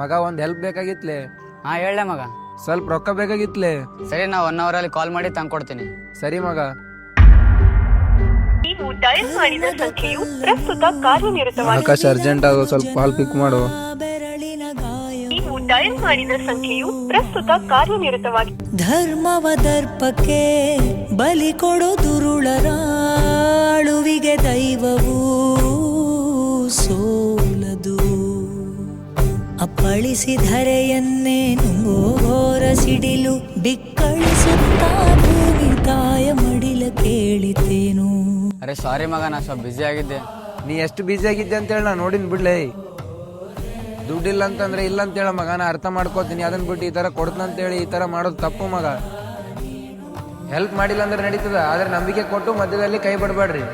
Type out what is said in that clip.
ಮಗ ಒಂದ್ ಹೆಲ್ಪ್ ಬೇಕಾಗಿತ್ಲೆ. ಹಾ ಹೇಳ ಮಗ. ಸ್ವಲ್ಪ ರೊಕ್ಕ ಬೇಕಾಗಿತ್ಲೆ. ಸರಿ, ನಾ 1 ಅವರಲ್ಲಿ ಕಾಲ್ ಮಾಡಿ ತಂದ್ಕೊಡ್ತೀನಿ. ಸರಿ ಮಗ. ನೀವು ಡಯಲ್ ಮಾಡಿದ ಸಂಖ್ಯೆಯು ಪ್ರಸ್ತುತ ಕಾರ್ಯನಿರತವಾಗಿದೆ. ಆಕಾಶ ಅರ್ಜೆಂಟ್ ಆಗೋ, ಸ್ವಲ್ಪ ಕಾಲ್ ಪಿಕ್ ಮಾಡು. ನೀವು ಡಯಲ್ ಮಾಡಿದ ಸಂಖ್ಯೆಯು ಪ್ರಸ್ತುತ ಕಾರ್ಯನಿರತವಾಗಿದೆ. ಧರ್ಮವ ದರ್ಪಕ್ಕೆ ಬಲಿ ಕೊಡೋ ದುರುಳರ ಅಳುವಿಗೆ ದೈವವೂ ಸೋಲದು. ಅಪ್ಪಳಿಸಿಧರೆಯನ್ನೇ ನುಂಗೋರ ಸಿಡಿಲು ಬಿಕ್ಕಳಿಸುತ್ತಾ ಭೂಮಿ ತಾಯ ಮಡಿಲ ಕೇಳಿತೇನು. ಅರೆ ಸಾರಿ ಮಗ, ನಾ ಸ್ವಲ್ಪ ಬ್ಯುಸಿ ಆಗಿದ್ದೆ. ನೀ ಎಷ್ಟು ಬಿಜಿ ಆಗಿದ್ದೆ ಅಂತ ಹೇಳಿ ನಾ ನೋಡಿನ್ ಬಿಡ್ಲೇ. ದುಡ್ಡಿಲ್ಲ ಅಂತಂದ್ರೆ ಇಲ್ಲ ಅಂತ ಹೇಳ ಮಗ, ನಾ ಅರ್ಥ ಮಾಡ್ಕೋತೀನಿ. ಅದನ್ನ ಬಿಟ್ಟು ಈ ತರ ಕೊಡ್ತಂತೇಳಿ ಈ ತರ ಮಾಡೋದು ತಪ್ಪು ಮಗ. ಹೆಲ್ಪ್ ಮಾಡಿಲ್ಲ ಅಂದ್ರೆ ನಡೀತದ, ಆದ್ರೆ ನಂಬಿಕೆ ಕೊಟ್ಟು ಮಧ್ಯದಲ್ಲಿ ಕೈ ಬಿಡಬೇಡ್ರಿ.